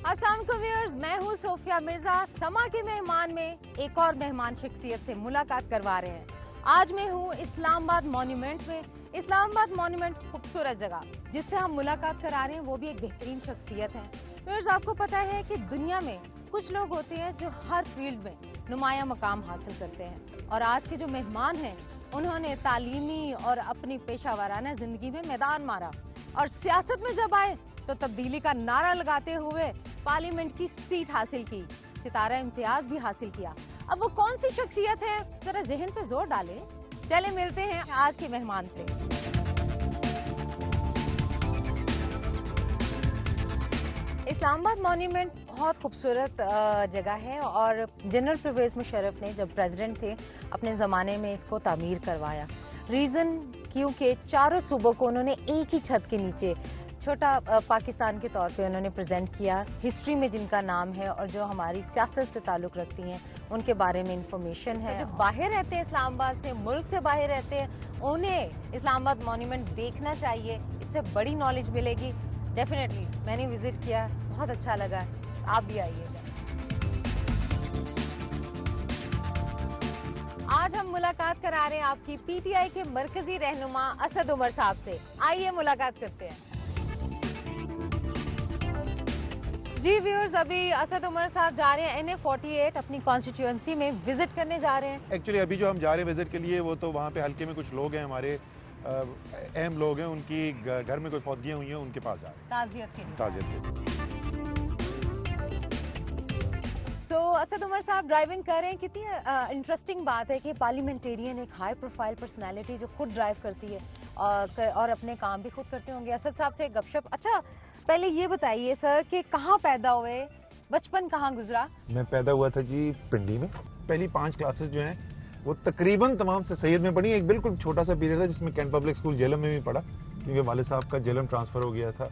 अस्सलाम वालेकुम व्यूअर्स, मैं हूँ सोफिया मिर्जा। समा के मेहमान में एक और मेहमान शख्सियत से मुलाकात करवा रहे हैं। आज मैं हूँ इस्लामाबाद मॉन्यूमेंट में। इस्लामाबाद मॉन्यूमेंट खूबसूरत जगह जिससे हम मुलाकात करा रहे हैं वो भी एक बेहतरीन शख्सियत है। व्यूअर्स, आपको पता है कि दुनिया में कुछ लोग होते हैं जो हर फील्ड में नुमाया मकाम हासिल करते हैं, और आज के जो मेहमान हैं उन्होंने तालीमी और अपनी पेशा वाराना जिंदगी में मैदान मारा और सियासत में जब आए तो तब्दीली का नारा लगाते हुए पार्लियामेंट की सीट हासिल की, सितारा इम्तियाज भी हासिल किया। अब वो कौन सी शख्सियत है, जरा जहन पे जोर डालें। चले मिलते हैं आज के मेहमान से। इस्लामाबाद मॉन्यूमेंट बहुत खूबसूरत जगह है और जनरल परवेज मुशर्रफ ने जब प्रेसिडेंट थे अपने ज़माने में इसको तामीर करवाया। रीज़न क्योंकि चारों सूबों को उन्होंने एक ही छत के नीचे छोटा पाकिस्तान के तौर पे उन्होंने प्रेजेंट किया। हिस्ट्री में जिनका नाम है और जो हमारी सियासत से ताल्लुक़ रखती हैं उनके बारे में इंफॉर्मेशन है। जो बाहर रहते हैं इस्लामाबाद से, मुल्क से बाहर रहते हैं, उन्हें इस्लामाबाद मॉन्यूमेंट देखना चाहिए, इससे बड़ी नॉलेज मिलेगी। डेफिनेटली मैंने विजिट किया, बहुत अच्छा लगा, आप भी आइएगा। आज हम मुलाकात करा रहे हैं आपकी पीटीआई के मरकजी रहनुमा असद उमर साहब से। आइए मुलाकात करते हैं। जी व्यूअर्स, अभी असद उमर साहब जा रहे हैं NA48 अपनी कॉन्स्टिट्यूएंसी में विजिट करने जा रहे हैं। एक्चुअली अभी जो हम जा रहे हैं विजिट के लिए, वो तो वहाँ पे हल्के में कुछ लोग हैं हमारे अहम लोग हैं, उनकी घर में कोई फौजियाँ हुई हैं, उनके पास जा रहे हैं ताज़ियत के लिए। ताज़ियत। तो असद उमर साहब ड्राइविंग कर रहे हैं। कितनी इंटरेस्टिंग बात है कि पार्लियामेंटेरियन एक हाई प्रोफाइल पर्सनालिटी जो खुद ड्राइव करती है और अपने काम भी खुद करते होंगे। असद साहब से गपशप। अच्छा, पहले ये बताइए सर कि कहाँ पैदा हुए, बचपन कहाँ गुजरा? मैं पैदा हुआ था जी पिंडी में। पहली 5 क्लासेस जो हैं वो तकरीबन तमाम से सैयद में पढ़ी। एक बिल्कुल छोटा सा पीरियड था जिसमें कैंट पब्लिक स्कूल जेलम में भी पढ़ा, क्योंकि वालिद साहब का जेलम ट्रांसफर हो गया था।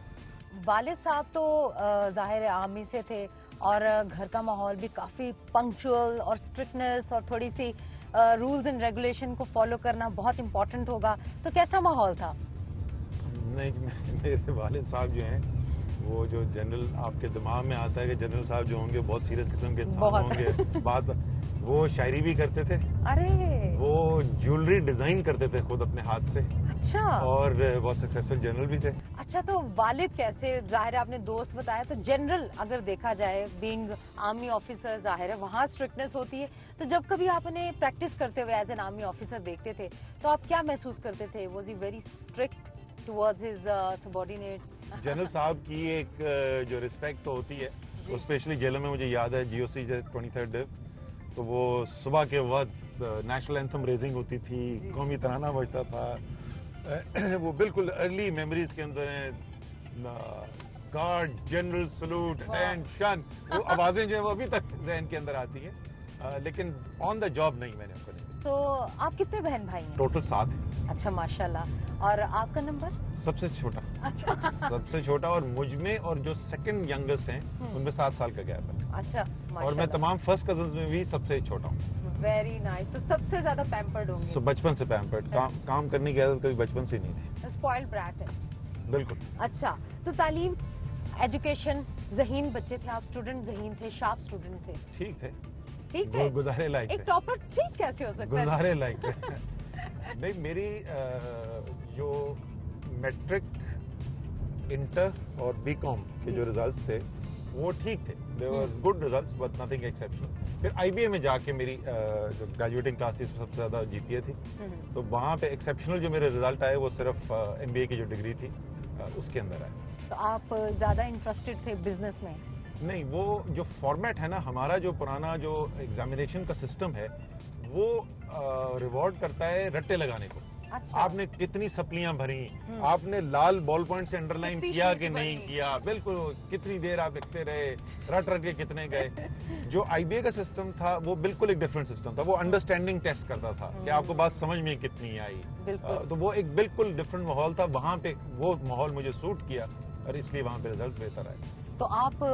वालिद साहब तो जाहिर आर्मी से थे और घर का माहौल भी काफ़ी पंक्चुअल और स्ट्रिक्टनेस और थोड़ी सी रूल्स एंड रेगुलेशन को फॉलो करना बहुत इम्पोर्टेंट होगा, तो कैसा माहौल था? नहीं, मेरे वालिद साहब जो हैं वो जो जनरल आपके दिमाग में आता है कि जनरल साहब जो होंगे बहुत सीरियस किस्म के इंसान होंगे, बात वो शायरी भी करते थे। अरे, वो ज्वेलरी डिजाइन करते थे खुद अपने हाथ से। अच्छा। और बहुत सक्सेसफुल जनरल भी थे। अच्छा, तो वालिद कैसे? जाहिर है आपने दोस्त बताया, तो जनरल अगर देखा जाए बीइंग आर्मी ऑफिसर, जाहिर है वहाँ स्ट्रिक्टनेस होती है, तो जब कभी आपने प्रैक्टिस करते हुए एज एन आर्मी ऑफिसर देखते थे तो आप क्या महसूस करते थे? Was he very strict towards his subordinates? General साहब की एक जो रिस्पेक्ट तो होती है, वो स्पेशली जेल में मुझे याद है GOC 23rd डे, तो वो सुबह के वक्त नेशनल एंथम रेजिंग होती थी, कौमी तराना बजता था। वो बिल्कुल अर्ली मेमोरीज के अंदर है। गार्ड, जनरल सलूट, अटेंशन, वो आवाजें जो है वो अभी तक जहन के अंदर आती है, लेकिन ऑन द जॉब नहीं, मैंने आपको नहीं। तो आप कितने बहन भाई हैं? टोटल 7 है। अच्छा, माशाल्लाह। और आपका नंबर? सबसे छोटा। अच्छा। सबसे छोटा, और मुझ में और जो सेकंड यंगेस्ट हैं उनमें 7 साल का गैप है। अच्छा, और मैं तमाम फर्स्ट कजन्स में भी सबसे छोटा हूँ। Very nice. तो सबसे ज्यादा पैम्पर्ड होंगे? बचपन से पैम्पर्ड। काम करने की आदत कभी बचपन से नहीं थी। स्पॉइल्ड ब्रैट है। बिल्कुल। अच्छा, तो तालीम, एजुकेशन, ज़हीन बच्चे थे आप, स्टूडेंट ज़हीन थे, शार्प स्टूडेंट थे? ठीक थे, ठीक है। गुजारे लायक। एक टॉपर ठीक कैसे हो सकता है? गुजारे लायक। नहीं, मेरी जो मैट्रिक, इंटर और BCom के जो रिजल्ट्स थे वो ठीक थे। They were good results but nothing exceptional. फिर IBA में जाके मेरी जो ग्रेजुएटिंग क्लास थी सबसे ज्यादा GPA थी, तो वहाँ पे एक्सेप्शनल जो मेरे रिजल्ट आए वो सिर्फ MBA की जो डिग्री थी उसके अंदर आए। तो आप ज्यादा इंटरेस्टेड थे बिजनेस में? नहीं, वो जो फॉर्मेट है ना, हमारा जो पुराना जो एग्जामिनेशन का सिस्टम है वो रिवॉर्ड करता है रट्टे लगाने को। अच्छा। आपने कितनी सप्लियां भरी, आपने लाल बॉल पॉइंट से अंडरलाइन किया कि नहीं किया, बिल्कुल कितनी देर आप लिखते रहे, रट रट के कितने गए। जो IBA का सिस्टम था वो बिल्कुल एक डिफरेंट सिस्टम था। वो अंडरस्टैंडिंग टेस्ट करता था कि आपको बात समझ में कितनी आई। तो वो एक बिल्कुल डिफरेंट माहौल था। वहाँ पे वो माहौल मुझे सूट किया और इसलिए वहाँ पे रिजल्ट बेहतर आए। तो आप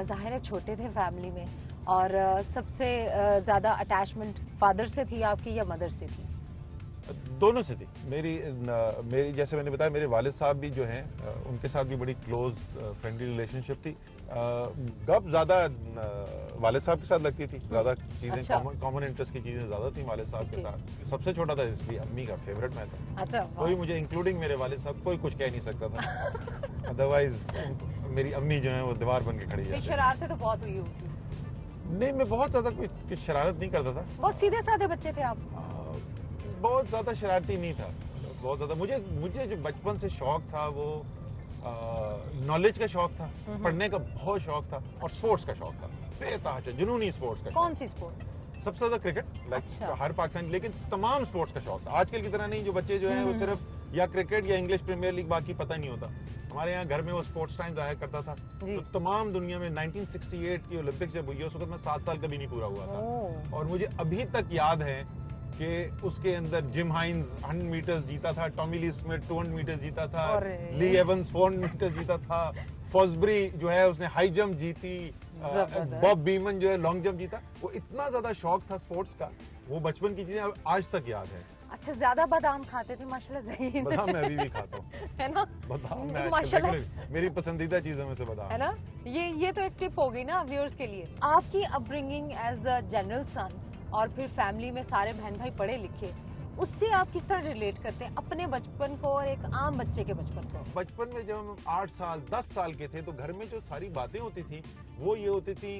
जाहिर है छोटे थे फैमिली में, और सबसे ज्यादा अटैचमेंट फादर से थी आपकी या मदर से थी? दोनों से थी। मेरी जैसे मैंने बताया, मेरे वालिद साहब भी जो हैं उनके साथ भी बड़ी क्लोज फ्रेंडली रिलेशनशिप थी। गप ज्यादा वालिद साहब के साथ लगती थी, ज्यादा चीजें अच्छा। कॉमन इंटरेस्ट की चीजें ज्यादा थी वालिद साहब के साथ। सबसे छोटा था इसलिए अम्मी का फेवरेट मैं था। अच्छा, कोई मुझे इंक्लूडिंग मेरे वालिद साहब कोई कुछ कह नहीं सकता था। अदरवाइज मेरी अम्मी जो है वो दीवार बन के खड़ी फिर है। शरारतें तो बहुत हुई होगी। नहीं, मैं बहुत ज्यादा कुछ शरारत नहीं करता था। बहुत सीधे साधे बच्चे थे आप। बहुत ज्यादा शरारती नहीं था। बहुत ज्यादा मुझे जो बचपन से शौक था वो नॉलेज का शौक था, पढ़ने का बहुत शौक था और स्पोर्ट्स का शौक था, बेतहाशा जुनूनी स्पोर्ट्स का। कौन सी स्पोर्ट? सबसे ज्यादा क्रिकेट, अच्छा। हर पाकिस्तानी, लेकिन तमाम स्पोर्ट्स का शौक था। आजकल की तरह नहीं, जो बच्चे जो हैं वो सिर्फ या क्रिकेट या इंग्लिश प्रीमियर लीग, बाकी पता नहीं होता। हमारे यहाँ घर में वो स्पोर्ट्स टाइम आया करता था। जी। तो तमाम दुनिया में 1968 की ओलंपिक जब हुई, उस वक्त मैं 7 साल का भी नहीं पूरा हुआ था। ओह। और मुझे अभी तक याद है कि उसके अंदर जिम हाइंस 100 मीटर्स जीता था, टॉमी ली स्मिथ 200 मीटर्स जीता था, अरे। ली एवंस 400 मीटर्स जीता था, फॉसबरी जो है उसने हाई जंप जीती, जबरदस्त। बॉब बीमन जो है लॉन्ग जंप जीता। वो इतना ज्यादा शौक था स्पोर्ट्स का, वो बचपन की चीजें आज तक याद है। अच्छा, ज्यादा बादाम खाते थे माशाल्लाह ज़हीन। बादाम मैं अभी भी खाता हूँ। है ना? बादाम मैं आजकल माशाल्लाह। regular- मेरी पसंदीदा चीजों में से बादाम है ना? ये तो एक टिप हो गई ना व्यूअर्स के लिए। आपकी अपब्रिंगिंग एज अ जनरल सन और फिर फैमिली में सारे बहन भाई पढ़े लिखे, उससे आप किस तरह रिलेट करते हैं अपने बचपन को और एक आम बच्चे के बचपन को? बचपन में जब हम 8 साल 10 साल के थे तो घर में जो सारी बातें होती थी वो ये होती थी,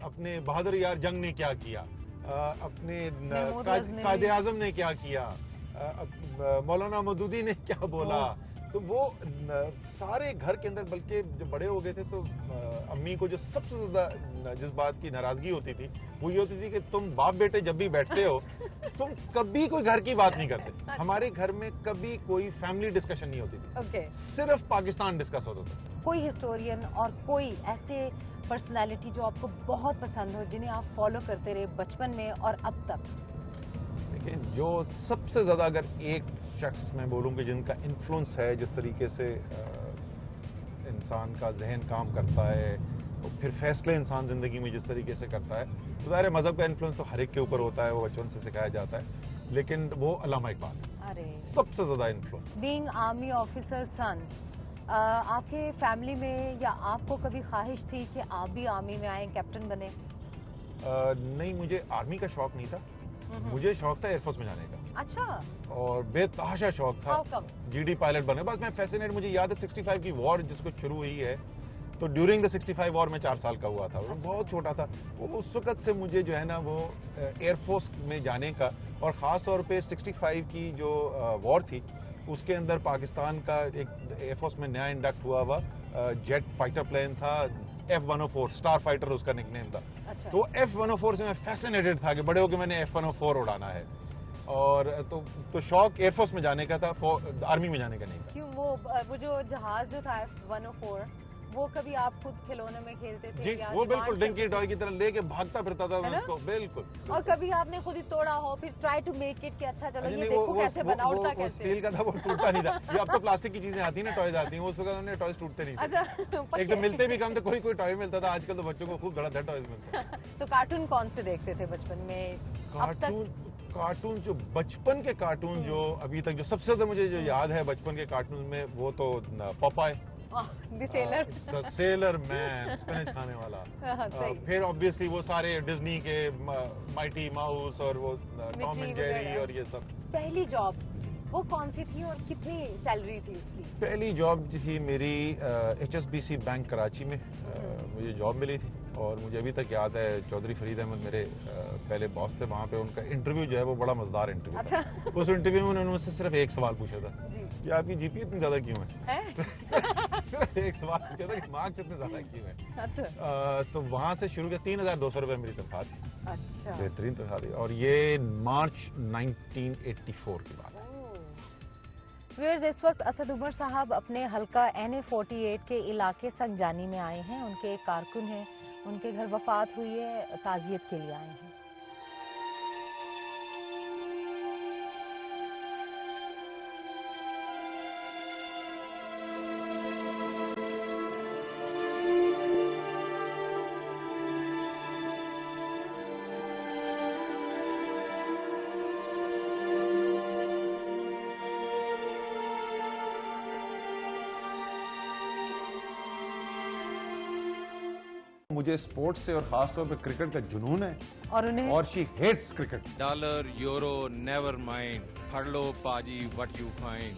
अपने बहादुर यार जंग ने क्या किया, अपने महमूद गजनवी। कायदे आजम ने क्या किया, मौलाना मौदूदी ने क्या बोला। तो वो सारे घर के अंदर, बल्कि जब बड़े हो गए थे तो अम्मी को जो सबसे ज्यादा जिस बात की नाराजगी होती थी वो ये होती थी कि तुम बाप बेटे जब भी बैठते हो तुम कभी कोई घर की बात नहीं करते। हमारे घर में कभी कोई फैमिली डिस्कशन नहीं होती थी, ओके। सिर्फ पाकिस्तान डिस्कस होता था। कोई हिस्टोरियन और कोई ऐसे पर्सनालिटी जो आपको बहुत पसंद हो, जिन्हें आप फॉलो करते रहे बचपन में और अब तक? लेकिन जो सबसे ज्यादा अगर एक शख्स मैं बोलूँ कि जिनका इन्फ्लुएंस है, जिस तरीके से इंसान का जहन काम करता है और फिर फैसले इंसान जिंदगी में जिस तरीके से करता है, तो ज़ाहिर है मजहब का इन्फ्लुएंस तो हर एक के ऊपर होता है, वो बचपन से सिखाया जाता है, लेकिन वो अल्लामा इकबाल अरे, सबसे ज्यादा इन्फ्लुएंस। बीइंग आर्मी ऑफिसर सन, आपके फैमिली में या आपको कभी ख्वाहिश थी कि आप भी आर्मी में आए, कैप्टन बने? नहीं, मुझे आर्मी का शौक नहीं था, मुझे शौक था एयरफोर्स में जाने का। अच्छा। और बेतहाशा शौक था। How come? जीडी पायलट बने, बस मैं फैसिनेट, मुझे याद है 65 की वॉर जिसको शुरू हुई है, तो ड्यूरिंग द 65 वॉर में 4 साल का हुआ था, बहुत छोटा था वो। उस वक्त से मुझे जो है ना वो एयरफोर्स में जाने का, और ख़ास तौर पे 65 की जो वॉर थी उसके अंदर पाकिस्तान का एक एयरफोर्स में नया इंडक्ट हुआ हुआ जेट फाइटर प्लेन था, F-104 स्टार फाइटर उसका निकनेम था। अच्छा। तो F-104 से मैं फैसिनेटेड था कि बड़े होकर मैंने F-104 उड़ाना है, और तो शौक एयरफोर्स में जाने का था, आर्मी में जाने का नहीं था। क्यों? वो जो जहाज जो था F-104, वो कभी आप खुद खिलौने में खेलते थे? जी, या वो डिमांड बिल्कुल डिंकी करते थे? टॉय की तरह लेके भागता फिरता था मैं ना? उसको, बिल्कुल। और कभी आपने खुद ही तोड़ा हो, फिर ट्राई टू मेक इट कि अच्छा चलो नहीं, ये देखो कैसे बना, उड़ता वो कैसे? स्टील का था, वो टूटता नहीं था। ये अब तो प्लास्टिक की चीजें आती है ना, टॉयज आती हैं, उस वक्त उन्हें टॉयज टूटते नहीं थे। अच्छा। एक तो मिलते भी कम थे, कोई टॉय मिलता था, आजकल तो बच्चों को खूब धड़ाधड़ टॉयज मिलते हैं। तो कार्टून कौन से देखते थे बचपन में? अब तक? कार्टून जो बचपन के कार्टून जो अभी तक जो सबसे ज्यादा मुझे जो याद है बचपन के कार्टून में, वो तो पॉपाय, the seller. The sailor man, spinach खाने वाला। सही। फिर ऑब्वियसली वो सारे डिज्नी के माइटी माउस और वो टॉम एंड जेरी वगैरह। और ये सब। पहली जॉब वो कौन सी थी और कितनी सैलरी थी उसकी? पहली जॉब थी मेरी HSBC बैंक कराची में, मुझे जॉब मिली थी, और मुझे अभी तक याद है चौधरी फरीद अहमद मेरे पहले बॉस थे वहाँ पे, उनका इंटरव्यू जो है वो बड़ा मजेदार इंटरव्यू अच्छा। था। उस इंटरव्यू में उन्होंने मुझसे सिर्फ एक सवाल पूछा था जी। कि आपकी जीपी इतनी ज्यादा क्यों है? सिर्फ एक सवाल पूछा था कि मार्क्स इतने ज्यादा क्यों है? अच्छा। तो वहाँ से शुरू किया, 3,200 रुपये मेरी तनख्वाह थी, अच्छा। बेहतरीन तनख्वाह थी, और ये मार्च 1984 की बात है। व्यूअर्स, इस वक्त असद उमर साहब अपने हल्का NA48 के इलाके संजानी में आए हैं। उनके एक कारकुन हैं, उनके घर वफात हुई है, ताजियत के लिए आए हैं। मुझे स्पोर्ट्स से और खासतौर पे क्रिकेट का जुनून है और उन्हें और she hates cricket. Dollar euro never mind, पढ़ लो पाजी व्हाट यू फाइंड।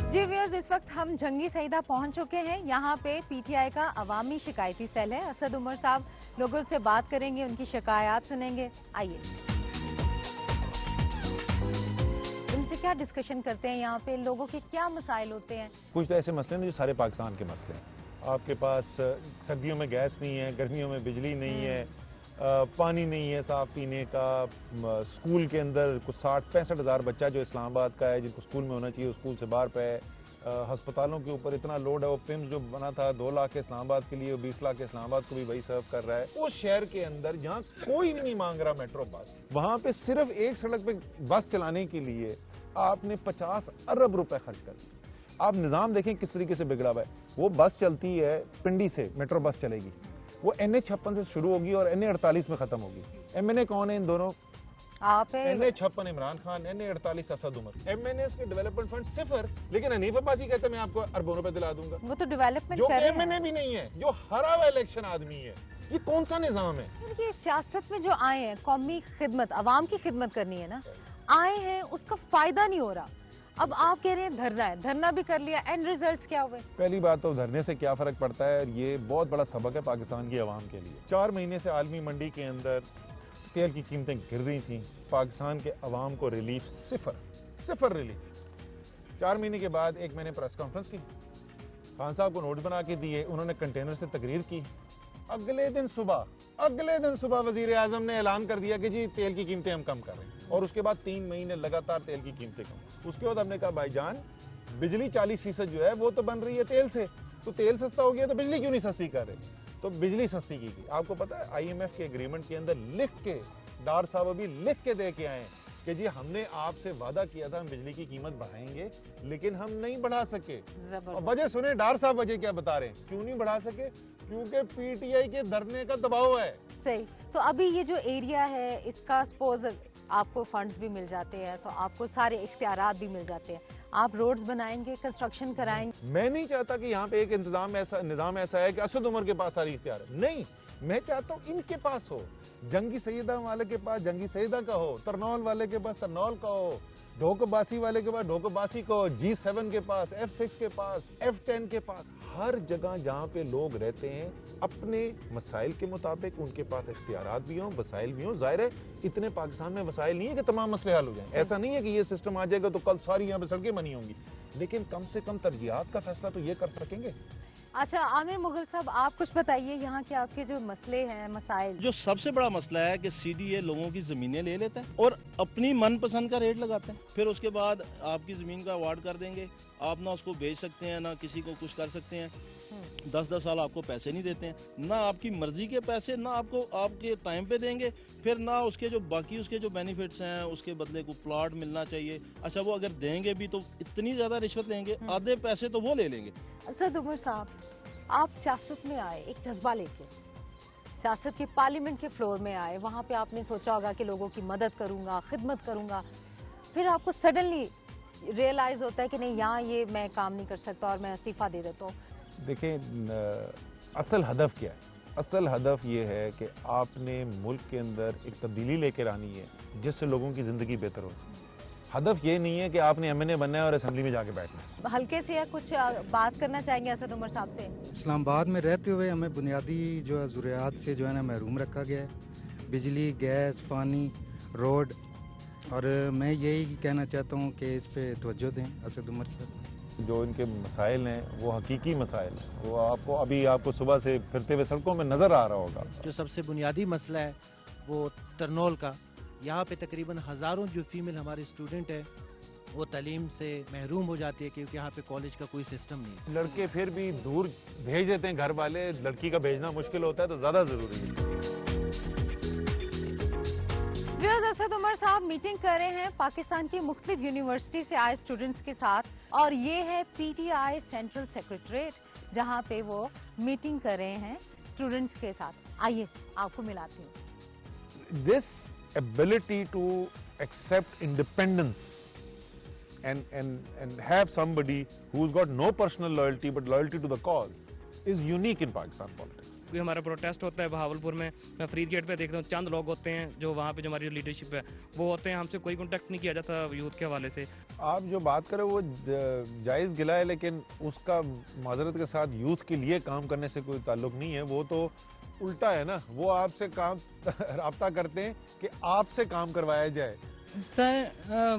जी व्यूअर्स, इस वक्त हम जंगी सईदा पहुंच चुके हैं। यहाँ पे पीटीआई का अवामी शिकायती सेल है। असद उमर साहब लोगों से बात करेंगे, उनकी शिकायत सुनेंगे। आइए इनसे क्या डिस्कशन करते हैं, यहाँ पे लोगों के क्या मसाइल होते हैं। कुछ तो ऐसे मसले हैं जो सारे पाकिस्तान के मसले हैं। आपके पास सर्दियों में गैस नहीं है, गर्मियों में बिजली नहीं है, पानी नहीं है साफ पीने का, स्कूल के अंदर कुछ 60-65 हज़ार बच्चा जो इस्लामाबाद का है जिनको स्कूल में होना चाहिए स्कूल से बाहर पे है। अस्पतालों के ऊपर इतना लोड है, वो पिम्स जो बना था 2 लाख के इस्लामाबाद के लिए, 20 लाख के इस्लामाबाद को भी वही सर्व कर रहा है। उस शहर के अंदर जहाँ कोई भी नहीं मांग रहा मेट्रो बस, वहाँ पे सिर्फ एक सड़क पे बस चलाने के लिए आपने 50 अरब रुपए खर्च कर दिए। आप निज़ाम देखें किस तरीके से बिगड़ा हुआ है। वो बस चलती है पिंडी से, मेट्रो बस चलेगी, वो NH56 से शुरू होगी और NA48 में खत्म होगी। MNA कौन है इन दोनों? आप NA56 Imran Khan, NA48 Asad Umar. MNA के डेवलपमेंट फंड 0, लेकिन हनीफ अब्बासी कहते हैं मैं आपको अरबों रुपए दिला दूंगा। वो तो डेवलपमेंट जो कर रहे MNA हैं। भी नहीं है, जो हरा हुआ इलेक्शन आदमी है। ये कौन सा निजाम है? ये सियासत में जो आए हैं, कौमी खिदमत, अवाम की खिदमत करनी है ना, आए हैं, उसका फायदा नहीं हो रहा। अब आप कह रहे हैं धरना है, धरना भी कर लिया, एंड रिजल्ट्स क्या हुए? पहली बात तो धरने से क्या फर्क पड़ता है, ये बहुत बड़ा सबक है पाकिस्तान की आवाम के लिए। 4 महीने से आलमी मंडी के अंदर तेल की कीमतें गिर रही थी, पाकिस्तान के अवाम को रिलीफ सिफर रिलीफ। 4 महीने के बाद एक मैंने प्रेस कॉन्फ्रेंस की, खान साहब को नोट बना के दिए, उन्होंने कंटेनर से तकरीर की। अगले दिन सुबह वजीर आजम ने ऐलान कर दिया कि जी तेल की कीमतें हम कम कर रहे हैं, और उसके बाद 3 महीने लगातार तेल की कीमतें कम। उसके बाद हमने कहा भाईजान बिजली 40% जो है वो तो बन रही है तेल से, तो तेल सस्ता हो गया तो बिजली क्यों नहीं सस्ती कर रहे? तो बिजली सस्ती की गई। आपको पता है IMF के एग्रीमेंट के अंदर लिख के, डार साहब अभी लिख के दे के आए कि जी हमने आपसे वादा किया था हम बिजली की कीमत बढ़ाएंगे, लेकिन हम नहीं बढ़ा सके। और वजह सुने डार साहब वजह क्या बता रहे हैं, क्यों नहीं बढ़ा सके? क्योंकि PTI के धरने का दबाव है। सही। तो अभी ये जो एरिया है, इसका सपोज आपको फंड्स भी मिल जाते हैं, तो आपको सारे इख्तियारात भी मिल जाते हैं, आप रोड्स बनाएंगे, कंस्ट्रक्शन कराएंगे। मैं नहीं चाहता कि यहाँ पे एक निजाम ऐसा है कि असद उमर के पास सारी इख्तियार है, नहीं, मैं चाहता हूँ इनके पास हो। जंगी सईदा वाले के पास जंगी सईदा का हो, तरनौल वाले के पास तरनौल का हो, ढोकबासी वाले के पास ढोकबासी का हो, G7 के पास, F6 के पास, F10 के पास, हर जगह जहाँ पे लोग रहते हैं अपने मसाइल के मुताबिक उनके पास इख्तियारात भी हों, वसाइल भी हों। जाहिर है इतने पाकिस्तान में वसाइल नहीं है कि तमाम मसले हल हो जाएं। ऐसा नहीं है कि ये सिस्टम आ जाएगा तो कल सारी यहाँ पे सड़कें बनी होंगी, लेकिन कम से कम तरजीहात का फैसला तो ये कर सकेंगे। अच्छा आमिर मुगल साहब, आप कुछ बताइए, यहाँ के आपके जो मसले हैं, मसाइल। जो सबसे बड़ा मसला है कि CDA लोगों की जमीनें ले लेता है और अपनी मनपसंद का रेट लगाते हैं, फिर उसके बाद आपकी जमीन का अवार्ड कर देंगे, आप ना उसको बेच सकते हैं ना किसी को कुछ कर सकते हैं। 10-10 साल आपको पैसे नहीं देते हैं, ना आपकी मर्जी के पैसे, ना आपको आपके टाइम पे देंगे, फिर ना उसके जो बाकी उसके जो बेनिफिट्स हैं उसके बदले को प्लॉट मिलना चाहिए। अच्छा वो अगर देंगे भी तो इतनी ज्यादा रिश्वत लेंगे, आधे पैसे तो वो ले लेंगे। असद उमर साहब, आप सियासत में आए एक जज्बा लेके, सियासत के पार्लियामेंट के फ्लोर में आए, वहाँ पे आपने सोचा होगा कि लोगों की मदद करूंगा, खिदमत करूंगा, फिर आपको सडनली रियलाइज होता है कि नहीं, यहाँ ये मैं काम नहीं कर सकता और मैं इस्तीफा दे देता हूँ। देखें असल हदफ क्या है? असल हदफ ये है कि आपने मुल्क के अंदर एक तब्दीली लेकर आनी है जिससे लोगों की ज़िंदगी बेहतर हो सके। हदफ ये नहीं है कि आपने MNA बनना है और असेंबली में जाके बैठना है। हल्के से कुछ बात करना चाहेंगे असद उमर साहब से? इस्लामाबाद में रहते हुए हमें बुनियादी जो है ज़रूरियात से जो है ना महरूम रखा गया है, बिजली, गैस, पानी, रोड, और मैं यही कहना चाहता हूँ कि इस पे तवज्जो दें असद उमर साहब। जो इनके मसाइल हैं वो हकीकी मसाइल हैं, वो आपको सुबह से फिरते हुए सड़कों में नज़र आ रहा होगा। जो सबसे बुनियादी मसला है वो तरनौल का, यहाँ पे तकरीबन हज़ारों जो फीमेल हमारे स्टूडेंट है वो तालीम से महरूम हो जाती है क्योंकि यहाँ पे कॉलेज का कोई सिस्टम नहीं है। लड़के फिर भी दूर भेज देते हैं घर वाले, लड़की का भेजना मुश्किल होता है तो ज़्यादा ज़रूरी है। असद उमर साहब मीटिंग कर रहे हैं पाकिस्तान की मुख्तलिफ यूनिवर्सिटी से आए स्टूडेंट्स के साथ, और ये है PTI सेंट्रल सेक्रेटरीट जहाँ पे वो मीटिंग कर रहे हैं स्टूडेंट्स के साथ। आइए आपको मिलाती हूँ। This ability to accept independence and have somebody who's got no personal loyalty but loyalty to the cause is unique in Pakistan politics. कोई हमारा प्रोटेस्ट होता है बहावलपुर में, मैं फरीद गेट पे देखता हूँ, चंद लोग होते हैं जो वहाँ पे जो हमारी लीडरशिप है वो होते हैं, हमसे कोई कांटेक्ट नहीं किया जाता यूथ के हवाले से। आप जो बात करें वो जायज़ गिला है, लेकिन उसका माजरत के साथ यूथ के लिए काम करने से कोई ताल्लुक नहीं है। वो तो उल्टा है ना, वो आपसे काम राब्ता करते हैं कि आपसे काम करवाया जाए। Sir,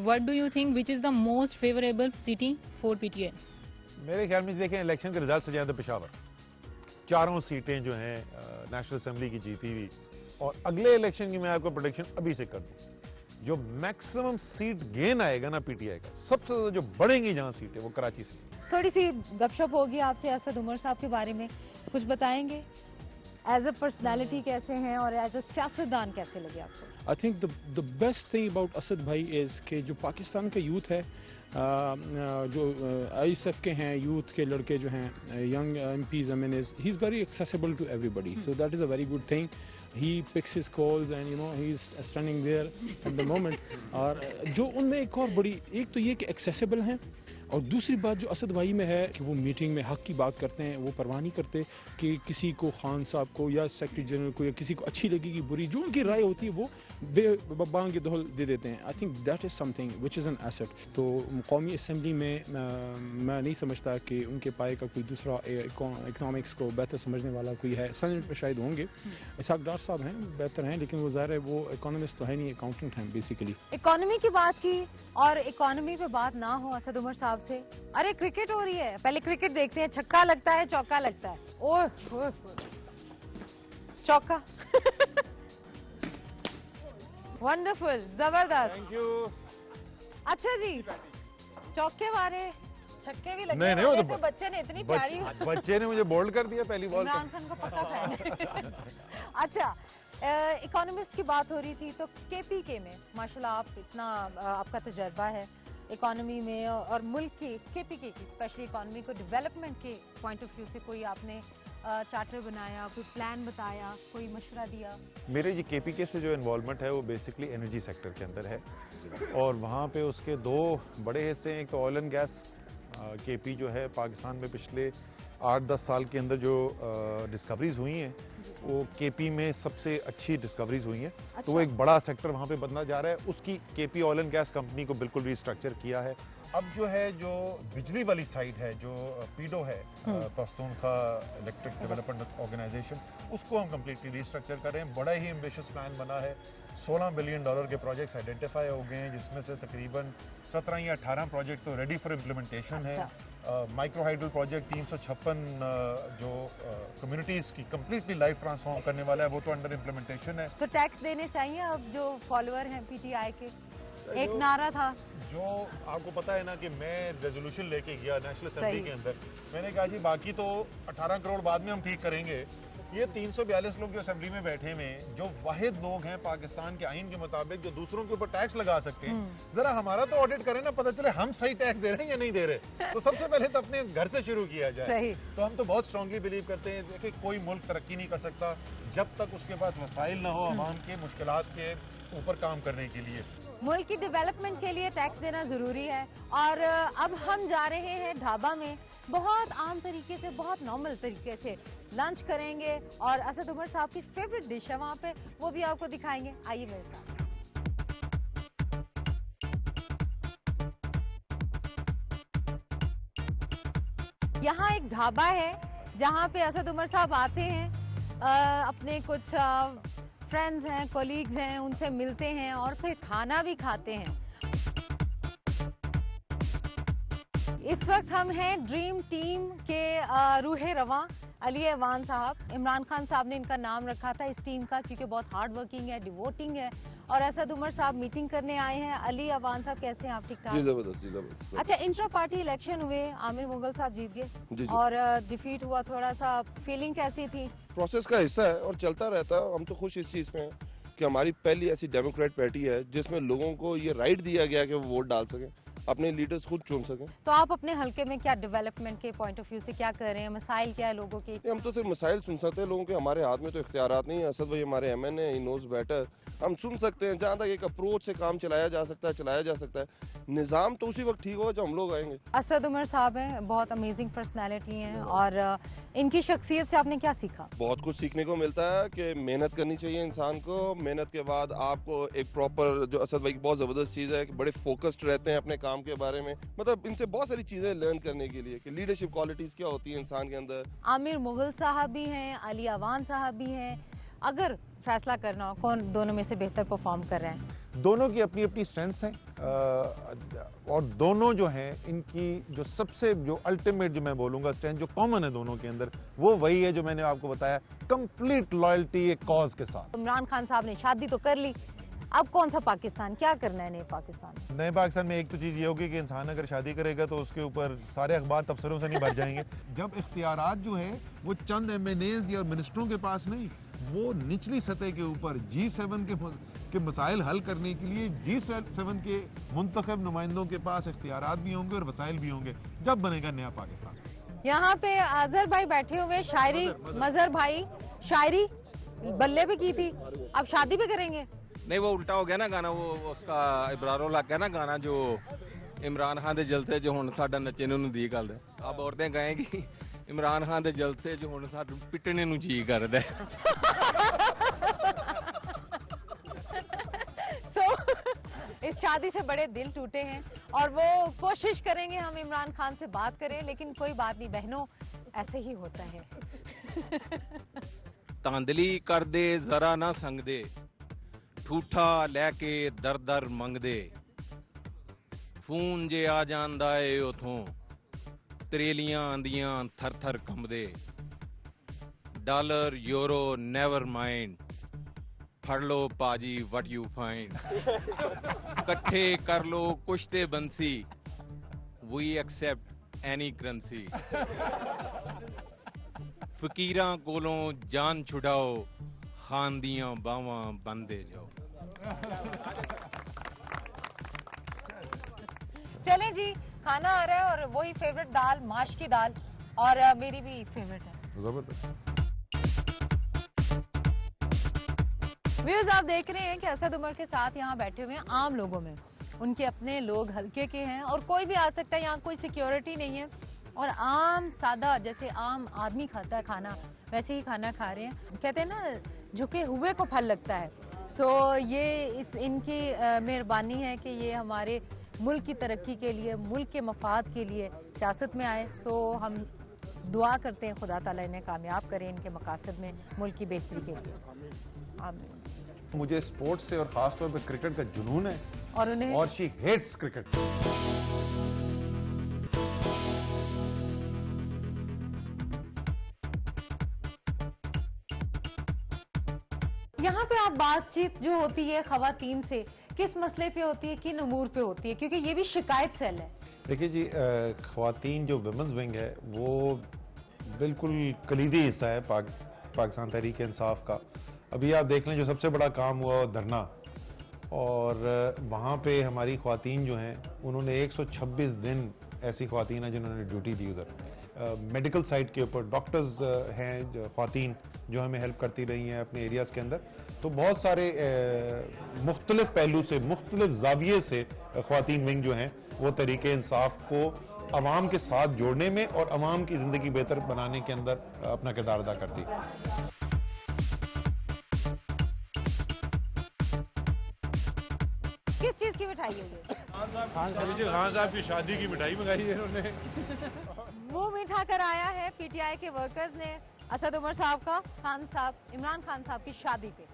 what do you think which is the most favorable city for PTI? मेरे ख्याल में देखें इलेक्शन के रिजल्ट से ज़्यादा पेशावर, चारों सीटें जो हैं नेशनल असेंबली की जीती हुई, और अगले इलेक्शन की मैं आपको प्रोडिक्शन अभी से कर दूं, जो मैक्सिमम सीट गेन आएगा ना पीटीआई का, सबसे ज्यादा जो बढ़ेंगी जहां सीटें वो कराची से। थोड़ी सी गपशप होगी आपसे असद उमर साहब के बारे में, कुछ बताएंगे? एज अ पर्सनालिटी कैसे हैं और एज अ सियासतदान कैसे लगे आपको? I think the best thing about Asad भाई इज़ कि जो पाकिस्तान का यूथ है, जो ISF के हैं यूथ के लड़के जो हैं, young MPs, I mean, he is very accessible to everybody, so that is a very good thing. He picks his calls and you know he is standing there at the moment. और जो उनमें एक और बड़ी, एक तो ये कि accessible हैं, और दूसरी बात जो असद भाई में है कि वो मीटिंग में हक की बात करते हैं, वो परवाह नहीं करते कि किसी को खान साहब को या सेक्रेटरी जनरल को या किसी को अच्छी लगेगी बुरी, जो उनकी राय होती है वो बांग के दोहल दे देते हैं। I think that is something which is an asset. तो कौमी असम्बली में मैं नहीं समझता कि उनके पाए का कोई दूसरा इकनॉमिक्स को बेहतर समझने वाला कोई है। सेनेट में शायद होंगे, इसहाक डार साहब हैं, बेहतर हैं, लेकिन वो ज़ाहिर है वो इकोनॉमिस्ट तो है नहीं, अकाउंटेंट हैं बेसिकली। इकोनॉमी की बात की और इकोनॉमी पे बात ना हो असद उमर साहब से, अरे क्रिकेट हो रही है, पहले क्रिकेट देखते हैं, छक्का लगता है चौका लगता है, ओह चौका वंडरफुल, जबरदस्त, थैंक यू। अच्छा जी, चौके मारे, छक्के भी लगे, नहीं, वो तो बच्चे ने इतनी प्यारी बच्चे ने मुझे बोल्ड कर दिया पहली बॉल इमरान खान को पक्का फैन। अच्छा, इकोनॉमिस्ट की बात हो रही थी, तो KPK में माशाल्लाह आप इतना आपका तजर्बा है इकोनॉमी में और मुल्क की KPK की स्पेशली इकोनॉमी को डेवलपमेंट के पॉइंट ऑफ व्यू से कोई आपने चार्टर बनाया, कोई प्लान बताया, कोई मशवरा दिया? मेरे ये KPK से जो इन्वॉल्वमेंट है वो बेसिकली एनर्जी सेक्टर के अंदर है, और वहाँ पे उसके दो बड़े हिस्से हैं। एक तो ऑयल एंड गैस, KP जो है पाकिस्तान में पिछले 8-10 साल के अंदर जो डिस्कवरीज हुई हैं वो KP में सबसे अच्छी डिस्कवरीज हुई हैं। अच्छा। तो वो एक बड़ा सेक्टर वहाँ पे बनना जा रहा है, उसकी KP oil and gas company को बिल्कुल रिस्ट्रक्चर किया है। अब जो है जो बिजली वाली साइड है, जो PIDO है, पख्तूनख्वा इलेक्ट्रिक डेवलपमेंट ऑर्गेनाइजेशन, उसको हम कम्प्लीटली रिस्ट्रक्चर कर रहे हैं। बड़ा ही एम्बिशियस प्लान बना है, $16 बिलियन के प्रोजेक्ट्स आइडेंटिफाई हो गए हैं, जिसमें से तकरीबन 17 या 18 प्रोजेक्ट तो रेडी फॉर इम्प्लीमेंटेशन है। माइक्रो हाइडल प्रोजेक्ट 356 जो कम्युनिटीज़ की कम्प्लीटली लाइफ ट्रांसफॉर्म करने वाला है, वो तो अंडर इम्प्लीमेंटेशन है। तो टैक्स देने चाहिए अब जो फॉलोअर हैं PTI के? एक नारा था जो आपको पता है ना कि मैं रेजोल्यूशन लेके गया नेशनल असेंबली के अंदर, मैंने कहा जी बाकी तो 18 करोड़ बाद में हम ठीक करेंगे, ये 342 लोग जो असेंबली में बैठे हुए हैं, जो वाहिद लोग हैं पाकिस्तान के आइन के मुताबिक जो दूसरों के ऊपर टैक्स लगा सकते हैं, जरा हमारा तो ऑडिट करें ना, पता चले हम सही टैक्स दे रहे हैं या नहीं दे रहे। तो सबसे पहले तो अपने घर से शुरू किया जाए। तो हम तो बहुत स्ट्रांगली बिलीव करते हैं, देखिए कोई मुल्क तरक्की नहीं कर सकता जब तक उसके पास वसाइल ना हो अवाम के मुश्किलात के ऊपर काम करने के लिए। मुल्क की डेवलपमेंट के लिए टैक्स देना जरूरी है। और अब हम जा रहे हैं ढाबा में, बहुत आम तरीके से, बहुत नॉर्मल तरीके से लंच करेंगे और असद उमर साहब की फेवरेट डिश है वहाँ पे, वो भी आपको दिखाएंगे। आइए मेरे साथ। यहाँ एक ढाबा है जहाँ पे असद उमर साहब आते हैं, अपने कुछ फ्रेंड्स हैं, कोलीग्स हैं, उनसे मिलते हैं और फिर खाना भी खाते हैं। इस वक्त हम हैं ड्रीम टीम के रूहे रवां अली ऐवान साहब। इमरान खान साहब ने इनका नाम रखा था इस टीम का क्योंकि बहुत हार्ड वर्किंग है, डिवोटिंग है। और असद उमर साहब मीटिंग करने आए हैं। अली ऐवान साहब कैसे हैं आप? ठीक ठाक? जी जबरदस्त, जी जबरदस्त। अच्छा, इंट्रा पार्टी इलेक्शन हुए, आमिर मुगल साहब जीत गए और डिफीट हुआ, थोड़ा सा फीलिंग कैसी थी? प्रोसेस का हिस्सा है और चलता रहता है। हम तो खुश इस चीज़ में हैं कि हमारी पहली ऐसी डेमोक्रेट पार्टी है जिसमें लोगों को ये राइट दिया गया कि वो वोट डाल सकें। अपने लीडर्स खुद चुन सकें। तो आप अपने हल्के में क्या डेवलपमेंट के पॉइंट ऑफ व्यू से क्या कर रहे हैं, मसाइल क्या है लोगों के? हम तो सिर्फ मसाइल सुन सकते हैं, लोगों के हमारे हाथ में तो इख्तियारात नहीं है। असद भाई हमारे MN है, ही नोज बेटर। हम सुन सकते हैं, जहाँ तक एक अप्रोच से काम चलाया जा सकता है चलाया जा सकता है। निज़ाम तो उसी वक्त ठीक होगा जब हम लोग आएंगे। असद उमर साहब हैं, बहुत अमेजिंग पर्सनैलिटी हैं, और इनकी शख्सियत से आपने क्या सीखा? बहुत कुछ सीखने को मिलता है कि मेहनत करनी चाहिए इंसान को। मेहनत के बाद आपको एक प्रॉपर, जो असद भाई की बहुत ज़बरदस्त चीज़ है कि बड़े फोकस्ड रहते हैं अपने काम के बारे में। मतलब इनसे बहुत सारी चीज़ें लर्न करने के लिए कि लीडरशिप क्वालिटीज़ क्या होती है इंसान के अंदर। आमिर मुगल साहब भी हैं, अली अवान साहब भी हैं। अगर फैसला करना हो कौन दोनों में से बेहतर परफॉर्म कर रहे हैं? दोनों की अपनी अपनी स्ट्रेंथ्स हैं, और दोनों जो हैं इनकी जो सबसे जो अल्टीमेट जो मैं बोलूँगा स्ट्रेंथ जो कॉमन है दोनों के अंदर, वो वही है जो मैंने आपको बताया, कंप्लीट लॉयल्टी एक कॉज के साथ। इमरान खान साहब ने शादी तो कर ली, अब कौन सा पाकिस्तान, क्या करना है नए पाकिस्तान? नए पाकिस्तान में एक तो चीज़ ये होगी कि इंसान अगर शादी करेगा तो उसके ऊपर सारे अखबार तबसरों से नहीं भर जाएंगे। जब इख्तियारात जो है वो चंद MNAs या मिनिस्टरों के पास नहीं, वो निचली सतह के ऊपर G7 के मसाइल हल करने के लिए G7 के मुंतखब नुमाइंदों के पास इख्तियारात भी होंगे और वसाइल भी होंगे, जब बनेगा नया पाकिस्तान। यहाँ पे अजहर भाई बैठे हुए, शायरी मजहर भाई शायरी बल्ले भी की थी, अब शादी भी करेंगे? नहीं, वो उल्टा हो गया ना गाना, वो उसका इब्रारो लग गया ना गाना, जो इमरान खान दे जलसे जो हुण साडा नच्चे नूं दी करदा। अब औरतें गाएंगी इमरान खान दे जलसे जो हुण साडू पिटने नूं जी करदा। इस शादी से बड़े दिल टूटे हैं और वो कोशिश करेंगे हम इमरान खान से बात करें, लेकिन कोई बात नहीं बहनों, ऐसे ही होता है। तांदली कर दे जरा ना संग दे, ठूठा लैके दर दर मंगदे, फोन जे आ जांदा ए उथों, तरेलियां आंदियां थर थर कंबदे, डॉलर यूरो नेवर माइंड, फड़ लो पाजी व्हाट यू फाइंड, कट्ठे कर लो कुश्ते बंसी, वी एक्सेप्ट एनी करेंसी, फकीरां कोलों जान छुड़ाओ, खान दियां बावां बंदे जाओ। चलें जी, खाना आ रहा है और वही फेवरेट दाल, माश की दाल, और मेरी भी फेवरेट है। जबरदस्त। व्यूअर्स, आप देख रहे हैं कि असद उमर के साथ यहाँ बैठे हुए हैं आम लोगों में, उनके अपने लोग हल्के के हैं और कोई भी आ सकता है, यहाँ कोई सिक्योरिटी नहीं है, और आम सादा जैसे आम आदमी खाता है खाना, वैसे ही खाना खा रहे हैं। कहते हैं ना, झुके हुए को फल लगता है। सो ये इनकी मेहरबानी है कि ये हमारे मुल्क की तरक्की के लिए, मुल्क के मफाद के लिए सियासत में आए। सो हम दुआ करते हैं खुदा ताला इन्हें कामयाब करें इनके मकासद में, मुल्क की बेहतरी के लिए। आमीन। मुझे स्पोर्ट्स से और खास तौर पर क्रिकेट का जुनून है, और उन्हें, और शी हेट्स क्रिकेट। यहाँ पे आप बातचीत जो होती है खवातीन से, किस मसले पे होती है, किन उमूर पे होती है, क्योंकि ये भी शिकायत सेल है? देखिए जी, ख्वातीन जो विमेंस विंग है वो बिल्कुल कलीदी हिस्सा है पाकिस्तान तहरीक इंसाफ का। अभी आप देख लें, जो सबसे बड़ा काम हुआ धरना, और वहाँ पे हमारी ख्वातीन जो हैं उन्होंने 126 दिन ऐसी ख्वातीन हैं जिन्होंने ड्यूटी दी उधर। मेडिकल साइड के ऊपर डॉक्टर्स हैं जो ख्वातीन जो हमें हेल्प करती रही हैं अपने एरियाज़ के अंदर। तो बहुत सारे मुख्तलिफ पहलू से, मुख्तलिफ जाविये से ख्वातीन विंग जो हैं वो तहरीके इंसाफ को अवाम के साथ जोड़ने में और अवाम की ज़िंदगी बेहतर बनाने के अंदर अपना किरदार अदा करती है। किस चीज की मिठाई है ये? खान साहब की शादी की मिठाई मंगाई है उन्होंने। वो मीठा कर आया है पीटीआई के वर्कर्स ने असद उमर साहब का खान साहब, इमरान खान साहब की शादी पे।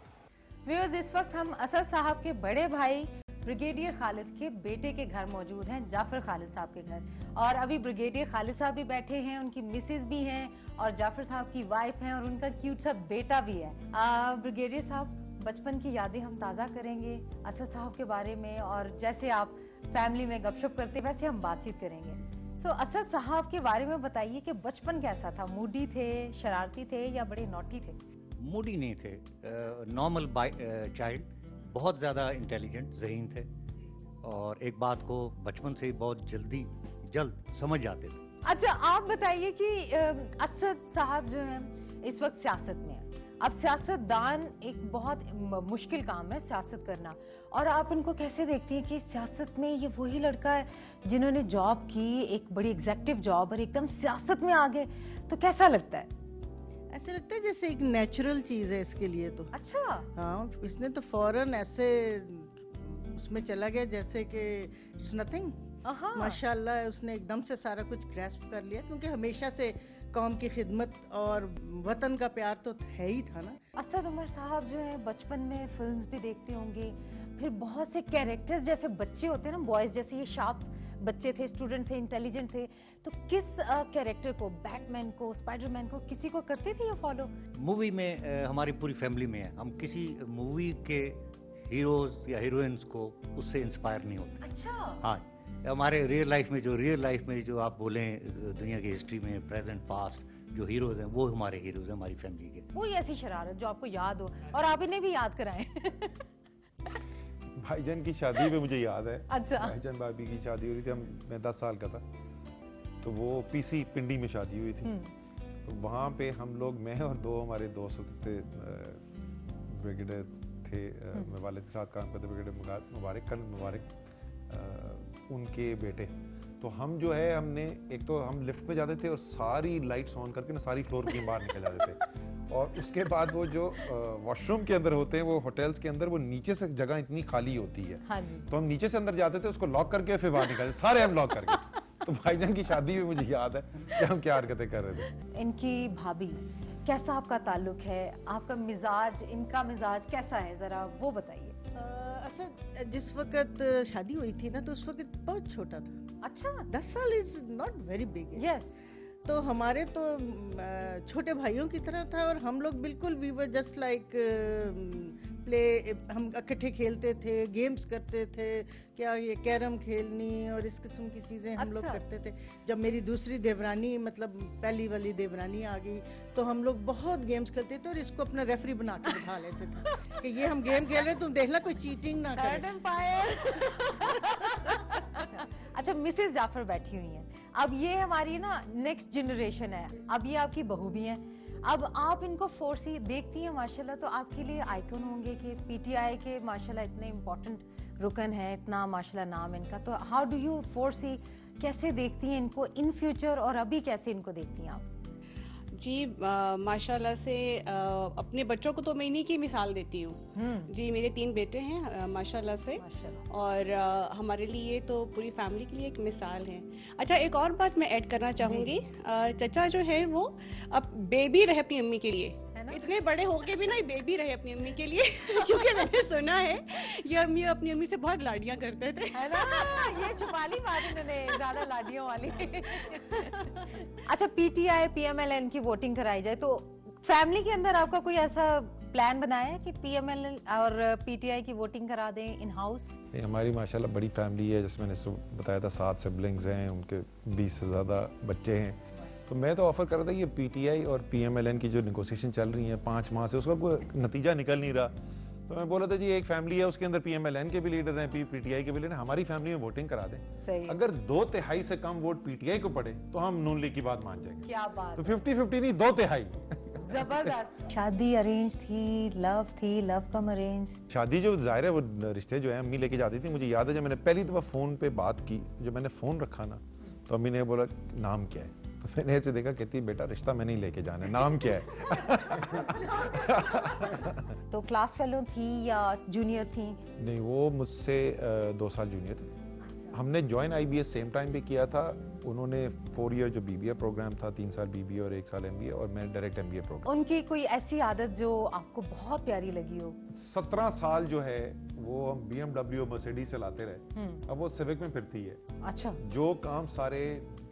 व्यूअर्स, इस वक्त हम असद साहब के बड़े भाई ब्रिगेडियर खालिद के बेटे के घर मौजूद हैं, जाफर खालिद साहब के घर, और अभी ब्रिगेडियर खालिद साहब भी बैठे हैं, उनकी मिसेज भी हैं और जाफर साहब की वाइफ हैं और उनका क्यूट सा बेटा भी है। ब्रिगेडियर साहब, बचपन की यादें हम ताज़ा करेंगे असद साहब के बारे में, और जैसे आप फैमिली में गपशप करते वैसे हम बातचीत करेंगे। सो असद साहब के बारे में बताइए कि बचपन कैसा था? मूडी थे, शरारती थे या बड़े नॉटी थे? मूडी नहीं थे, नॉर्मल चाइल्ड, बहुत ज़्यादा इंटेलिजेंट, ज़हीन थे और एक बात को बचपन से ही बहुत जल्द समझ जाते थे। अच्छा, आप बताइए कि असद साहब जो हैं इस वक्त सियासत में हैं। अब सियासतदान एक बहुत मुश्किल काम है सियासत करना, और आप उनको कैसे देखती हैं कि सियासत में ये वही लड़का है जिन्होंने जॉब की, एक बड़ी एग्जेक्टिव जॉब, और एकदम सियासत में आ गए, तो कैसा लगता है? ऐसे लगता है जैसे एक नेचुरल चीज है इसके लिए तो। अच्छा। हाँ, इसने तो फौरन ऐसे उसमें चला गया जैसे कि इट्स नथिंग। माशाल्लाह उसने एकदम से सारा कुछ ग्रैस्प कर लिया, क्योंकि हमेशा से कौम की खिदमत और वतन का प्यार तो है ही था ना। असद उमर साहब जो है बचपन में फिल्म्स भी देखते होंगे, फिर बहुत से कैरेक्टर्स जैसे बच्चे होते हैं ना, बॉयज जैसे, ये शार्प बच्चे थे, स्टूडेंट थे, इंटेलिजेंट थे, तो किस कैरेक्टर को, बैटमैन को, स्पाइडरमैन को, किसी को करते थे ये फॉलो? मूवी में हमारी पूरी फैमिली में है, हम किसी मूवी के हीरोज या हीरोइंस को उससे इंस्पायर नहीं होते। अच्छा। हाँ, हमारे रियल लाइफ में जो आप बोलें दुनिया की हिस्ट्री में प्रेजेंट पास्ट जो हीरोज हैं वो हमारे हीरोज हैं, हमारी फैमिली के। कोई ऐसी शरारत जो आपको याद हो और आप इन्हें भी याद कराएं? भाईजान की शादी में मुझे याद है। अच्छा। भाईजान भाभी की शादी हो रही थी, मैं 10 साल का था, तो वो पीसी पिंडी में शादी हुई थी। तो वहाँ पे हम लोग, मैं और 2 हमारे दोस्त थे, ब्रिगेडियर थे, मैं वालिद के साथ काम करते, ब्रिगेडियर मुबारक, कर्नल मुबारक, उनके बेटे। तो हम जो है, हमने एक तो हम लिफ्ट में जाते थे और सारी लाइट्स ऑन करके ना सारी फ्लोर की बाहर निकल जाते थे, और उसके बाद वो जो वॉशरूम के अंदर होते हैं, वो होटल्स के अंदर, वो नीचे से जगह इतनी खाली होती है। हाँ जी। तो हम नीचे से अंदर जाते थे, उसको लॉक करके फिर बाहर निकलते, सारे हम लॉक करके। तो भाईजान की शादी में मुझे याद है कि हम क्या हरकतें कर रहे थे। इनकी भाभी, कैसा आपका ताल्लुक है, आपका मिजाज, इनका मिजाज कैसा है, जरा वो बताइए। असद जिस वक्त शादी हुई थी ना, तो उस वक्त बहुत छोटा था। अच्छा। 10 साल is not very big. Yes. तो हमारे तो छोटे भाइयों की तरह था, और हम लोग बिल्कुल we were just like play, हम इकट्ठे खेलते थे, गेम्स करते थे, क्या ये कैरम खेलनी और इस किस्म की चीज़ें हम लोग करते थे। जब मेरी दूसरी देवरानी, मतलब पहली वाली देवरानी आ गई, तो हम लोग बहुत गेम्स खेलते थे और इसको अपना रेफरी बना के बिठा लेते थे कि ये हम गेम खेल रहे हैं, तुम देखना कोई चीटिंग ना करे। अच्छा, मिसेस जाफर बैठी हुई हैं। अब ये हमारी ना नेक्स्ट जनरेशन है, अब ये आपकी बहू भी हैं। अब आप इनको फोर्सी देखती हैं माशाल्लाह, तो आपके लिए आइकन होंगे कि पीटीआई के माशाल्लाह इतने इम्पोर्टेंट रुकन है, इतना माशाल्लाह नाम इनका। तो हाउ डू यू फोर्सी, कैसे देखती हैं इनको इन फ्यूचर, और अभी कैसे इनको देखती हैं आप? जी माशाल्लाह से अपने बच्चों को तो मैं इन्हीं की मिसाल देती हूँ। जी मेरे 3 बेटे हैं माशाल्लाह से, और हमारे लिए तो पूरी फैमिली के लिए एक मिसाल है। अच्छा, एक और बात मैं ऐड करना चाहूँगी, चचा जो है वो अब बेबी रहे अपनी अम्मी के लिए, इतने बड़े होके भी ना बेबी रहे अपनी अम्मी के लिए क्योंकि मैंने सुना है ये अम्मी अपनी अम्मी से बहुत लाडियाँ करते थे, है ना? ये छुपाली बात इन्होंने, ज्यादा लाडियों वाली। अच्छा, पीटीआई पीएमएलएन की वोटिंग कराई जाए, तो फैमिली के अंदर आपका कोई ऐसा प्लान बनाया है कि पीएमएलएन और पीटीआई की वोटिंग करा दें इन हाउस? हमारी माशाल्लाह बड़ी फैमिली है, जैसे मैंने बताया था 7 सिबलिंग्स हैं, उनके 20 से ज़्यादा बच्चे हैं। तो मैं तो ऑफर कर रहा था ये पीटीआई और पीएमएलएन की जो नेगोशिएशन चल रही है 5 माह से, उसका कोई नतीजा निकल नहीं रहा। तो मैं बोला था जी एक फैमिली है, उसके अंदर पीएमएलएन के भी लीडर हैं, पीटीआई के भी लीडर हैं, हमारी फैमिली में वोटिंग करा दें। सही। अगर 2/3 से कम वोट पीटीआई को पड़े तो हम नून लीग की बात मान जाएंगे। क्या बात। तो 50-50 नहीं, 2/3। जबरदस्त। शादी अरेंज थी, लव कम अरेंज? शादी जो जाहिर है वो रिश्ते जो है अम्मी लेके जाती थी। मुझे याद है जब मैंने पहली दफा फोन पे बात की, जब मैंने फोन रखा ना, तो अम्मी ने बोला नाम क्या है, तो मैंने ऐसे देखा, कहती बेटा रिश्ता मैं नहीं लेके जाना है, नाम क्या है? तो क्लास फेलो थी या जूनियर थी? नहीं, वो मुझसे 2 साल जूनियर थे। हमने ज्वाइन आईबीएस सेम टाइम पे किया था। उन्होंने 4 ईयर जो बीबीए प्रोग्राम था, 3 साल बीबीए और 1 साल एमबीए, और मैं डायरेक्ट एमबीए प्रोग्राम। उनकी कोई ऐसी आदत जो आपको बहुत प्यारी लगी हो? 17 साल जो है वो हम BMW मर्सिडीज चलाते रहे, अब वो सिविक में फिरती है। अच्छा। जो काम सारे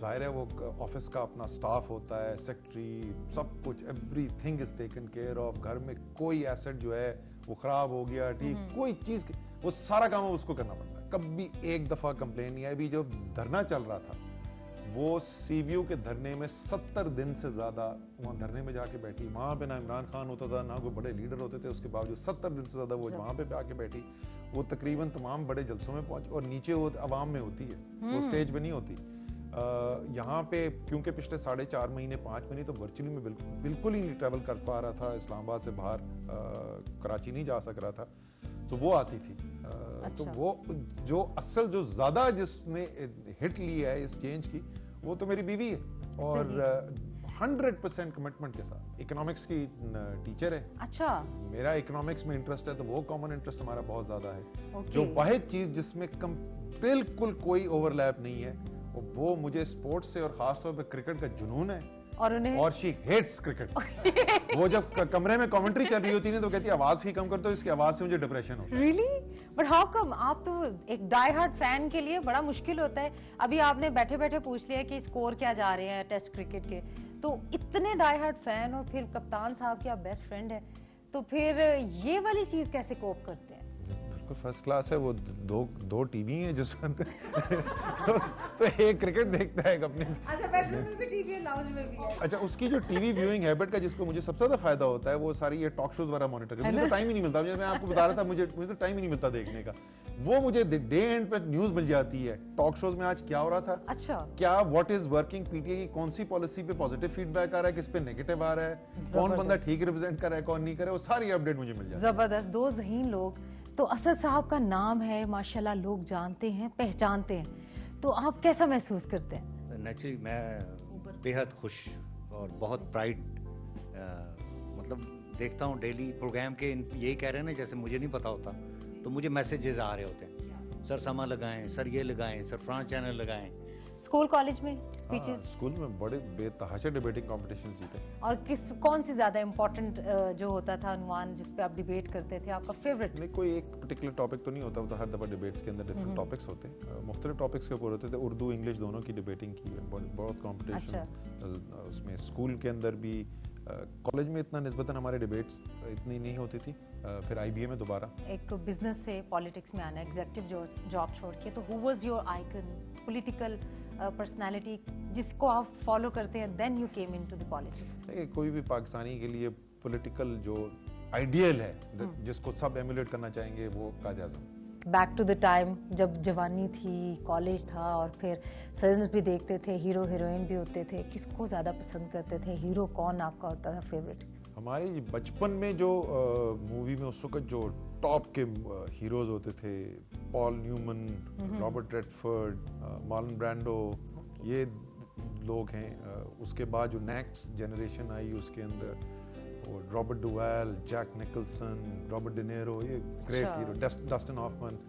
जाहिर है वो ऑफिस का अपना स्टाफ होता है, सेक्रेटरी, सब कुछ, everything is taken care of. घर में कोई एसेट जो है वो खराब हो गया, ठीक, कोई चीज, वो सारा काम उसको करना पड़ता है। कभी एक दफा कंप्लेन नहीं आई। अभी जो धरना चल रहा था वो सीवीयू के धरने में 70 दिन से ज्यादा वहां धरने में जाके बैठी। वहां पे ना इमरान खान होता था, ना कोई बड़े लीडर होते थे, उसके बावजूद 70 दिन से ज्यादा वो वहां पे आके बैठी। वो तकरीबन तमाम बड़े जलसों में पहुंची, और नीचे वो अवाम में होती है, वो स्टेज पे नहीं होती। यहाँ पे क्योंकि पिछले 4.5 महीने 5 महीने तो वर्चुअली में बिल्कुल ही नहीं ट्रैवल कर पा रहा था, इस्लामाबाद से बाहर कराची नहीं जा सक रहा था, तो वो आती थी। तो वो जो असल जो ज्यादा जिसने हिट ली है इस चेंज की, वो तो मेरी बीवी है, और 100% कमिटमेंट के साथ। इकोनॉमिक्स की टीचर है। अच्छा, मेरा इकोनॉमिक्स में इंटरेस्ट है, तो वो कॉमन इंटरेस्ट हमारा बहुत ज्यादा है। Okay. जो वाहिद चीज जिसमें बिल्कुल कोई ओवरलैप नहीं है, वो मुझे स्पोर्ट्स से और खासतौर पे क्रिकेट का जुनून है। और उन्हें, और शी हेट्स क्रिकेट। वो जब कमरे में कमेंट्री चल रही होती है तो कहती है आवाज ही कम कर दो, इसकी आवाज से मुझे डिप्रेशन होता है। रियली? But how come? आप तो एक डाई हार्ड फैन के लिए बड़ा मुश्किल होता है। अभी आपने बैठे बैठे पूछ लिया कि स्कोर क्या जा रहे हैं टेस्ट क्रिकेट के, तो इतने डाई हार्ड फैन और फिर कप्तान साहब के आप बेस्ट फ्रेंड है, तो फिर ये वाली चीज कैसे कोप करते हैं? फर्स्ट क्लास है। वो दो टीवी हैं जिसमें तो एक क्रिकेट देखता है अपने। अच्छा, बेडरूम में भी टीवी है, लाउंज में भी है। अच्छा, उसकी जो टीवी व्यूइंग हैबिट का जिसको मुझे सबसे ज्यादा फायदा होता है, वो सारी ये टॉक शोज वगैरह मॉनिटर करना। मुझे तो टाइम ही नहीं मिलता, मैं आपको बता रहा था, मुझे तो टाइम ही नहीं मिलता देखने का। वो मुझे डे एंड पे न्यूज मिल जाती है, टॉक शोज में आज क्या हो रहा था, अच्छा क्या व्हाट इज वर्किंग, पीटीआई की कौन सी पॉलिसी पे पॉजिटिव फीडबैक आ रहा है, किस पे नेगेटिव आ रहा है, कौन बंदा ठीक रिप्रेजेंट कर रहा है, कौन नहीं कर रहा है, वो सारी अपडेट मुझे मिल जाती है। जबरदस्त। दो ज़हीन लोग। तो असद साहब का नाम है माशाल्लाह, लोग जानते हैं, पहचानते हैं, तो आप कैसा महसूस करते हैं? नेचुरली मैं बेहद खुश और बहुत प्राइड, मतलब देखता हूँ डेली प्रोग्राम के यही कह रहे हैं ना, जैसे मुझे नहीं पता होता तो मुझे मैसेजेस आ रहे होते हैं, सर समा लगाएं, सर ये लगाएं, सर फ्रांस चैनल लगाएं। स्कूल कॉलेज में स्पीचेस? स्कूल में बड़े बेतहाशा डिबेटिंग कॉम्पिटिशंस जीते। और कौन सी ज्यादा इम्पोर्टेंट जो होता था अनुमान जिस पे आप डिबेट करते थे, आपका फेवरेट? नहीं, कोई एक पर्टिकुलर टॉपिक तो नहीं होता, तो हर दफा डिबेट्स के अंदर डिफरेंट टॉपिक्स होते हैं, मुख्तलिफ टॉपिक्स के ऊपर होते थे। उर्दू इंग्लिश दोनों की डिबेटिंग की है, बहुत कॉम्पिटिशन उसमें। स्कूल के अंदर भी, कॉलेज में इतना निस्बतन हमारे डिबेट्स इतनी नहीं होती थी। फिर आईबीए में दोबारा एक बिजनेस से पॉलिटिक्स में आना, एग्जीक्यूटिव जो जॉब छोड़ के, तो who was your icon, political personality जिसको आप फॉलो करते हैं, then you came into the politics? कोई भी पाकिस्तानी के लिए पॉलिटिकल जो आइडियल है, जिसको सब एमुलेट करना चाहेंगे, वो कायद आज़म। बैक टू द टाइम जब जवानी थी, कॉलेज था, और फिर फिल्म्स भी देखते थे, हीरो हीरोइन भी होते थे, किसको ज़्यादा पसंद करते थे? हीरो कौन आपका होता था फेवरेट? हमारे बचपन में जो मूवी में उस वक्त जो टॉप के हीरोज होते थे, Paul Newman, Robert Redford, Marlon Brando, ये लोग हैं। उसके बाद जो नेक्स्ट जनरेशन आई उसके अंदर वो Robert Duvall, Jack Nicholson, Robert De Niro, ये great hero, Dustin Hoffman.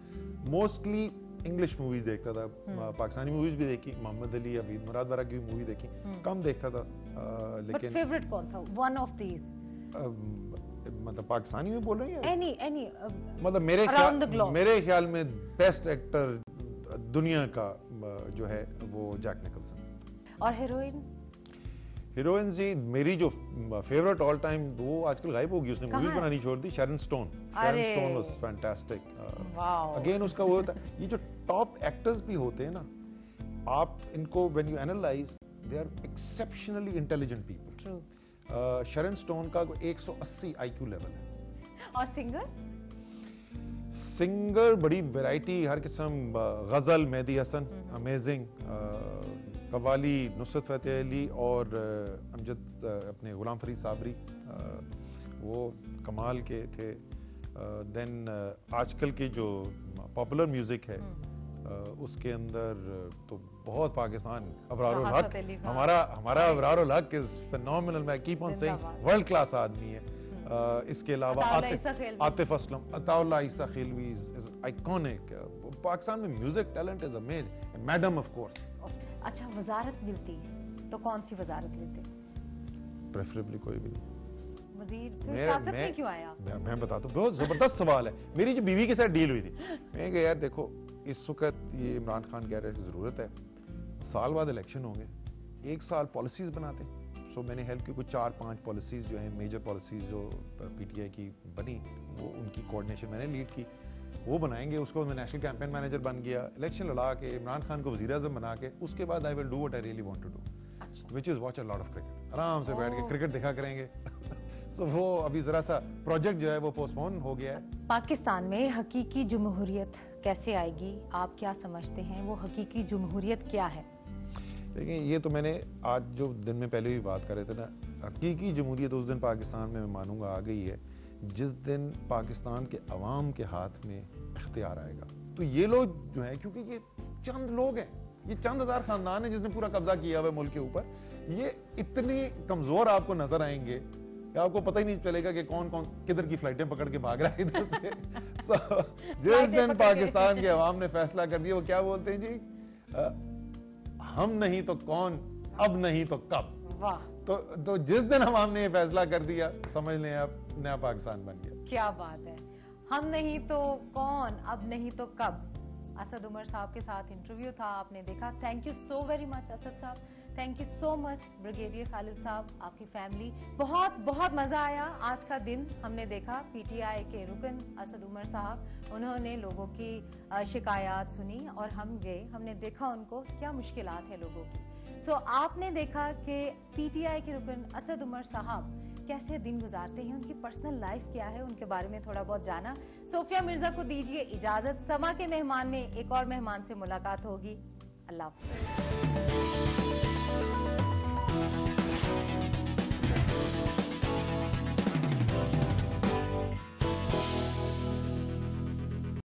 Mostly English movies देखता था, पाकिस्तानी मूवीज भी देखी, मोहम्मद अली, अबीद मुराद वारा की मूवी देखी, कम देखता था। लेकिन फेवरेट कौन था? वन ऑफ दीज, मतलब पाकिस्तानी में बोल रही हैं? एनी मतलब मेरे ख्याल में बेस्ट एक्टर दुनिया का जो है वो जैक निकलसन। और हीरोइन? हीरोइन जी मेरी जो फेवरेट ऑल टाइम, वो आजकल गायब हो गई, उसने मूवीज बनानी छोड़ दी, Sharon Stone. Sharon Stone was fantastic. Again उसका वो होता है, ये जो टॉप एक्टर्स भी होते हैं ना, आप इनको when you analyse, they are exceptionally intelligent people. True. Sharon Stone का 180 आईक्यू लेवल है। और सिंगर्स? सिंगर बड़ी वैरायटी, हर किस्म, गजल मेहदी हसन अमेजिंग, कव्वाली नुसरत फतेह अली और अमजद अपने गुलाम फरीद साबरी, वो कमाल के थे। देन आजकल के जो पॉपुलर म्यूजिक है उसके अंदर तो बहुत पाकिस्तान, अबरारुल हक, हमारा अबरारुल हक इज फिनोमिनल। मैं keep on saying world class आदमी है। इसके अलावा आतिफ असलम, अताउल्लाह ईसा खिलवी इज आइकॉनिक। पाकिस्तान में music talent is amazing. Madam of course. अच्छा, वजारत मिलती तो कौन सी वजारत लेते? प्रेफरेबली कोई भी नहीं। वजीर फिर सियासत में क्यों आया? मैं बताता हूँ, बहुत जबरदस्त सवाल है। मेरी जो बीवी के साथ डील हुई थी, मैं कहा यार देखो, इस वक्त ये इमरान खान कह रहे हैं जरूरत है, साल बाद इलेक्शन होंगे, एक साल पॉलिसीज बनाते हैं। सो मैंने हेल्प की, कुछ 4-5 पॉलिसीज जो हैं, मेजर पॉलिसीज जो पीटीआई की बनी, वो उनकी कोऑर्डिनेशन मैंने लीड की। वो बनाएंगे, उसको मैं नेशनल कैंपेन मैनेजर बन गया, इलेक्शन लड़ा के इमरान खान को वजीर आज़म बना के, उसके बाद I will do what I really want to do, which is watch a lot of cricket. आराम से बैठ के क्रिकेट देखा करेंगे। सो वो अभी जरा सा प्रोजेक्ट जो है वो पोस्टपोन हो गया है। पाकिस्तान में हकीकी जमहूरियत कैसे आएगी, आप क्या समझते हैं? वो हकीकी जमहूरियत क्या है? देखिए, ये तो मैंने आज जो दिन में पहले भी बात कर रहे थे ना, हकीकी जमहूरियत उस दिन पाकिस्तान में मैं मानूंगा आ गई है जिस दिन पाकिस्तान के अवाम के हाथ में इख्तियार आएगा। तो ये लोग जो है, क्योंकि ये चंद लोग हैं, ये चंद हजार खानदान है जिसने पूरा कब्जा किया हुआ है मुल्क के ऊपर, ये इतने कमजोर आपको नजर आएंगे कि आपको पता ही नहीं चलेगा कि कौन कौन किधर की फ्लाइटें पकड़ के भाग रहा है इधर से। जिस दिन पाकिस्तान के अवाम ने फैसला कर दिया, वो क्या बोलते हैं जी, हम नहीं तो कौन, अब नहीं तो कब। वाह। तो जिस दिन अवाम ने ये फैसला कर दिया, समझ लें आप नया पाकिस्तान बन गया। क्या बात है, हम नहीं तो कौन, अब नहीं तो कब। असद उमर साहब के साथ इंटरव्यू था, आपने देखा। Thank you so very much Asad sahab, thank you so much brigadier Khalid sahab, आपकी फैमिली। बहुत बहुत मजा आया आज का दिन। हमने देखा पीटीआई के रुकन असद उमर साहब, उन्होंने लोगों की शिकायत सुनी और हम गए, हमने देखा उनको क्या मुश्किलात है लोगों की। सो आपने देखा कि पीटीआई के रुकन असद उमर साहब कैसे दिन गुजारते हैं, उनकी पर्सनल लाइफ क्या है, उनके बारे में थोड़ा बहुत जाना। सोफिया मिर्जा को दीजिए इजाजत, समा के मेहमान में एक और मेहमान से मुलाकात होगी। अल्लाह हाफ़िज़।